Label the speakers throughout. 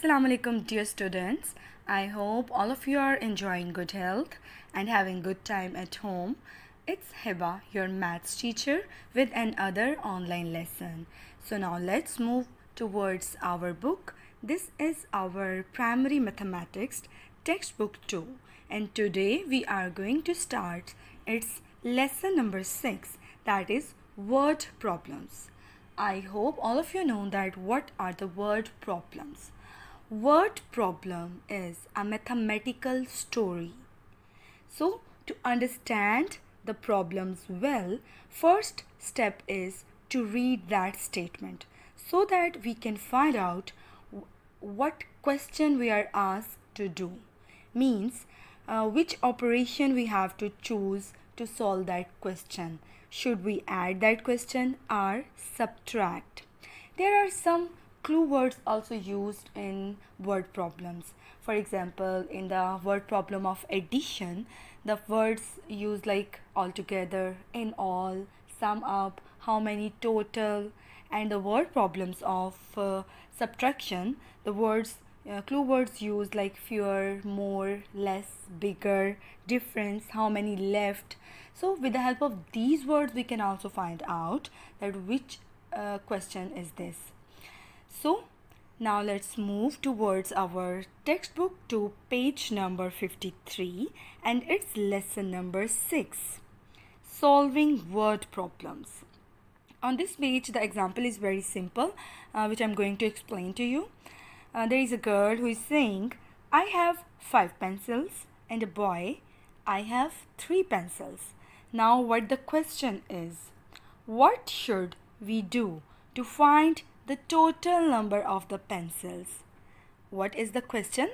Speaker 1: Assalamu alaikum, dear students. I hope all of you are enjoying good health and having good time at home. It's Heba, your maths teacher, with another online lesson. So now let's move towards our book. This is our primary mathematics textbook 2, and today we are going to start its lesson number 6, that is word problems. I hope all of you know that what are the word problems. Word problem is a mathematical story. So to understand the problems well, first step is to read that statement so that we can find out what question we are asked to do. Means which operation we have to choose to solve that question. Should we add that question or subtract? There are some clue words also used in word problems. For example, in the word problem of addition, the words used like altogether, in all, sum up, how many total, and the word problems of subtraction, the words clue words used like fewer, more, less, bigger, difference, how many left. So with the help of these words we can also find out that which question is this. So now let's move towards our textbook to page number 53, and it's lesson number 6, solving word problems. On this page the example is very simple, which I'm going to explain to you. There is a girl who is saying, I have 5 pencils, and a boy, I have 3 pencils. Now what the question is, what should we do to find the total number of the pencils? What is the question?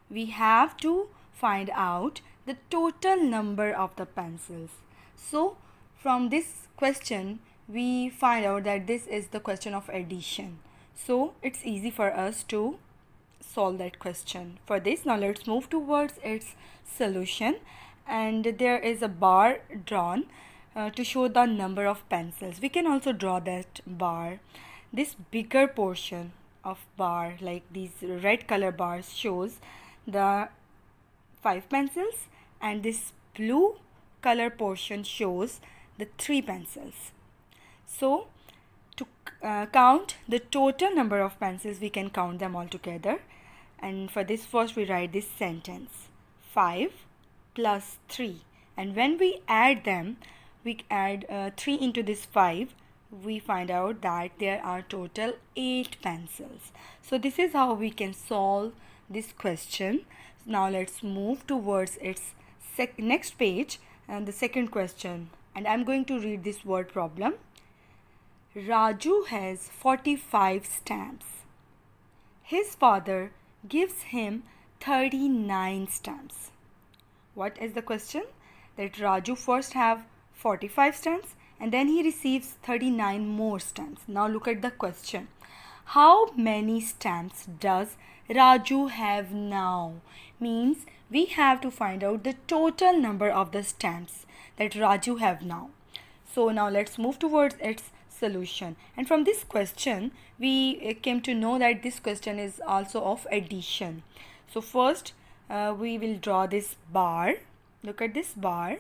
Speaker 1: We have to find out the total number of the pencils. So from this question we find out that this is the question of addition. So it's easy for us to solve that question. For this, now let's move towards its solution, and there is a bar drawn to show the number of pencils. We can also draw that bar. This bigger portion of bar, like these red color bars, shows the 5 pencils, and this blue color portion shows the 3 pencils. So to count the total number of pencils, we can count them all together. And for this, first we write this sentence, 5 plus 3. And when we add them, we add 3 into this 5, we find out that there are total 8 pencils. So this is how we can solve this question. Now let's move towards its next page and the second question. And I'm going to read this word problem. Raju has 45 stamps. His father gives him 39 stamps. What is the question? That Raju first have 45 stamps and then he receives 39 more stamps. Now look at the question. How many stamps does Raju have now? Means we have to find out the total number of the stamps that Raju have now. So now let's move towards its solution. And from this question we came to know that this question is also of addition. So first we will draw this bar. Look at this bar.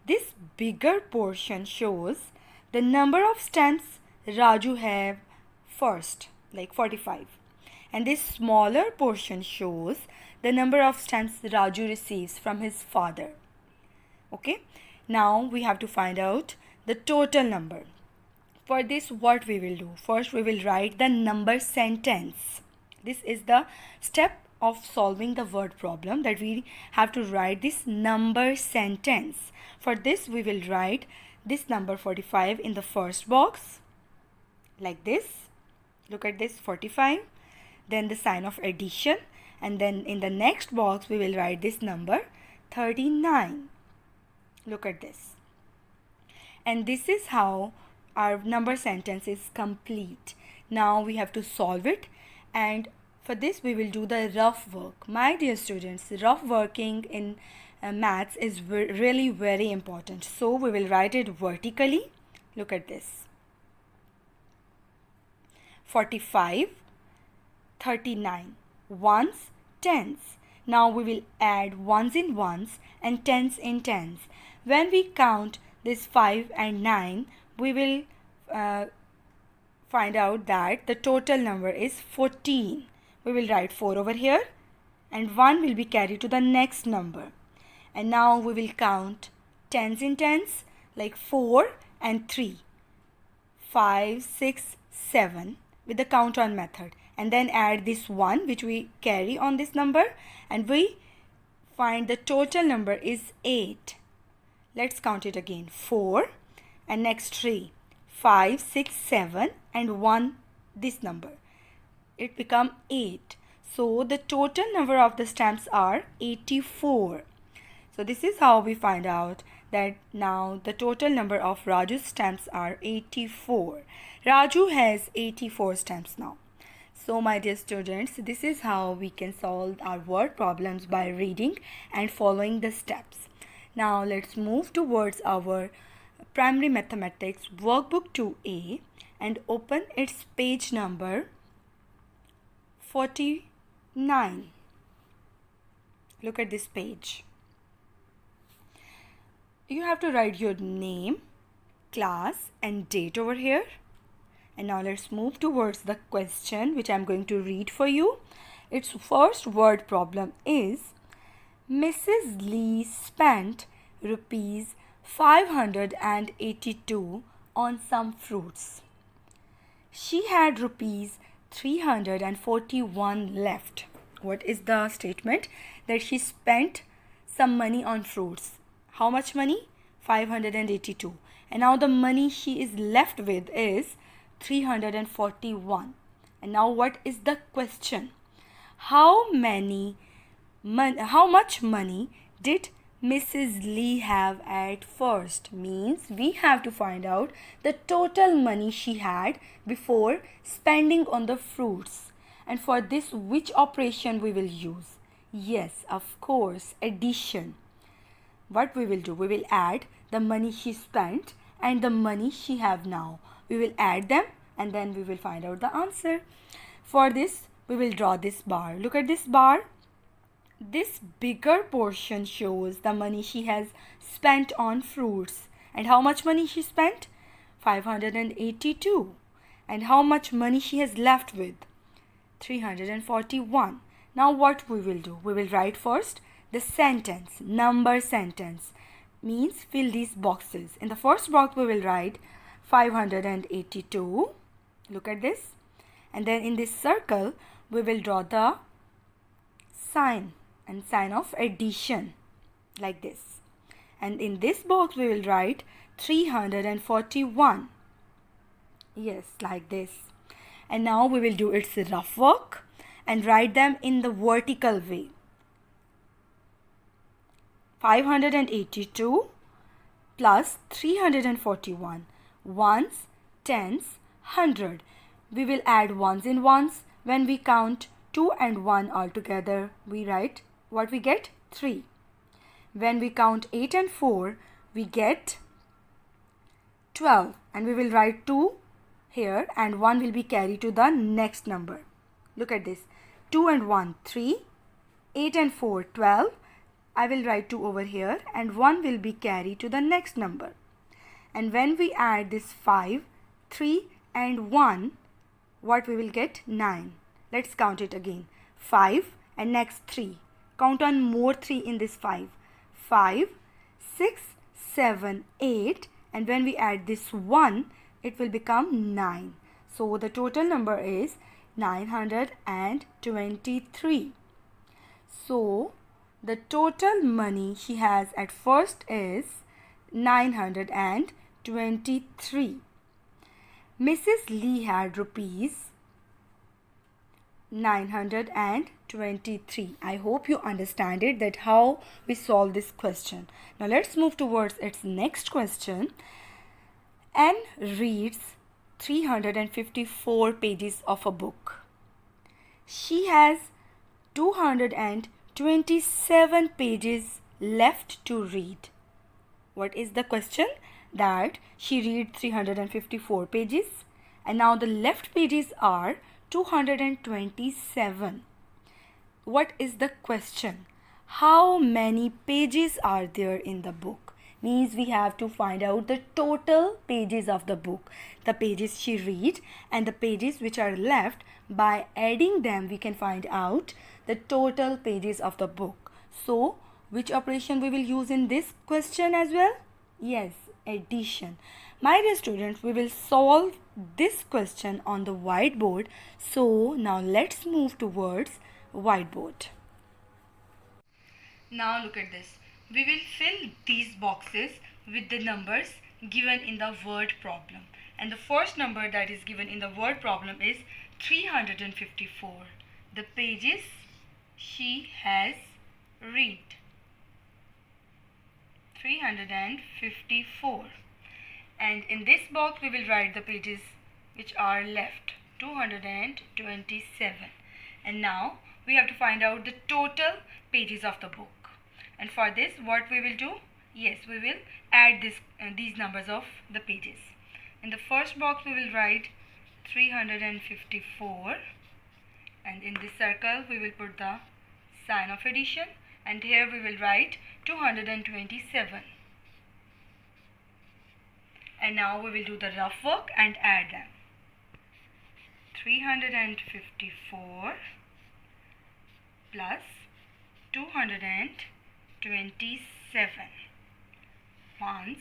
Speaker 1: This bigger portion shows the number of stamps Raju have first, like 45, and this smaller portion shows the number of stamps Raju receives from his father. Okay, now we have to find out the total number. For this, what we will do? First, we will write the number sentence. This is the step of solving the word problem, that we have to write this number sentence. For this, we will write this number 45 in the first box, like this. Look at this, 45. Then the sign of addition. And then in the next box, we will write this number 39. Look at this. And this is how our number sentence is complete. Now we have to solve it, and for this we will do the rough work. My dear students, rough working in maths is really very important. So we will write it vertically. Look at this. 45, 39. ones, tens. Now we will add ones in ones and tens in tens. When we count this 5 and 9, we will find out that the total number is 14. We will write 4 over here and 1 will be carried to the next number. And now we will count tens in tens, like 4 and 3, 5, 6, 7 with the count on method, and then add this 1 which we carry on this number, and we find the total number is 8. Let's count it again. 4 and next 3, 5, 6, 7 and 1, this number. It become 8. So the total number of the stamps are 84. So this is how we find out that now the total number of Raju's stamps are 84. Raju has 84 stamps now. So my dear students, this is how we can solve our word problems by reading and following the steps. Now let's move towards our primary mathematics workbook 2A and open its page number 49. Look at this page. You have to write your name, class and date over here. And now let's move towards the question which I'm going to read for you. Its first word problem is Mrs. Lee spent rupees 582 on some fruits. She had rupees 341 left. What is the statement? That she spent some money on fruits. How much money? 582. And now the money she is left with is 341. And now what is the question? How much money did Mrs. Lee have at first? Means we have to find out the total money she had before spending on the fruits. And for this, which operation we will use? Yes, of course, addition. What we will do? We will add the money she spent and the money she have now. We will add them and then we will find out the answer. For this, we will draw this bar. Look at this bar. This bigger portion shows the money she has spent on fruits. And how much money she spent? 582. And how much money she has left with? 341. Now what we will do? We will write first the sentence, number sentence. Means fill these boxes. In the first box we will write 582. Look at this. And then in this circle we will draw the sign and sign of addition like this. And in this box we will write 341. Yes, like this. And now we will do its rough work and write them in the vertical way. 582 plus 341. Ones, tens, 100. We will add ones in ones. When we count 2 and 1 all together, we write what we get? 3. When we count 8 and 4, we get 12. And we will write 2 here and 1 will be carried to the next number. Look at this. 2 and 1, 3. 8 and 4, 12. I will write 2 over here and 1 will be carried to the next number. And when we add this 5, 3 and 1, what we will get? 9. Let's count it again. 5 and next 3. Count on more 3 in this 5. 5, 6, 7, 8 and when we add this 1, it will become 9. So the total number is 923. So the total money she has at first is 923. Mrs. Lee had rupees 923. I hope you understand it, that how we solve this question. Now let's move towards its next question. Anne reads 354 pages of a book. She has 227 pages left to read. What is the question? That she read 354 pages and now the left pages are 227. what is the question? How many pages are there in the book? Means we have to find out the total pages of the book, the pages she read and the pages which are left. By adding them we can find out the total pages of the book. So which operation we will use in this question as well? Yes, addition. My dear students, we will solve this question on the whiteboard. So now let's move towards whiteboard. Now look at this. We will fill these boxes with the numbers given in the word problem. And the first number that is given in the word problem is 354. The pages she has read. 354. And in this box we will write the pages which are left. 227. And now we have to find out the total pages of the book. And for this, what we will do? Yes, we will add these numbers of the pages. In the first box, we will write 354. And in this circle, we will put the sign of addition. And here we will write 227. And now we will do the rough work and add them. 354 plus 227. Ones,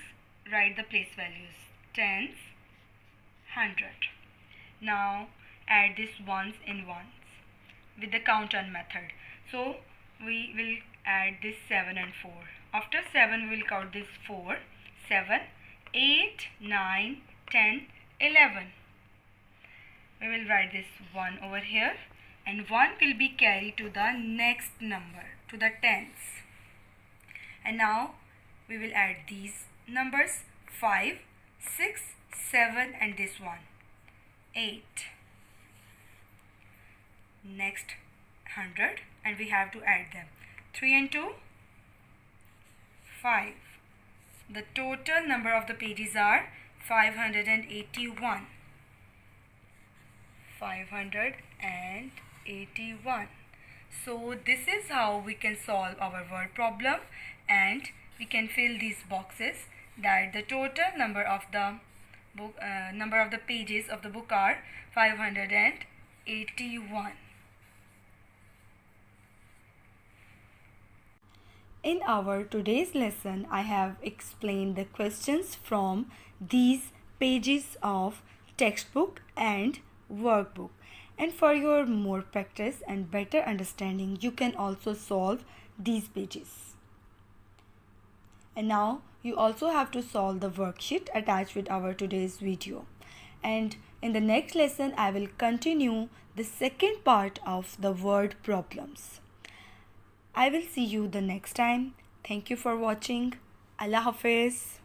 Speaker 1: write the place values. Tens, 100. Now add this ones in ones with the count on method. So we will add this 7 and 4. After 7 we will count this 4, 7, 8, 9, 10, 11. We will write this 1 over here, and 1 will be carried to the next number, to the tens. And now we will add these numbers 5, 6, 7 and this one 8. Next 100, and we have to add them 3 and 2, 5. The total number of the pages are 581. 581. So this is how we can solve our word problem, and we can fill these boxes that the total number of the book number of the pages of the book are 581. In our today's lesson, I have explained the questions from these pages of textbook and workbook. And for your more practice and better understanding, you can also solve these pages. And now you also have to solve the worksheet attached with our today's video. And in the next lesson, I will continue the second part of the word problems. I will see you the next time. Thank you for watching. Allah Hafiz.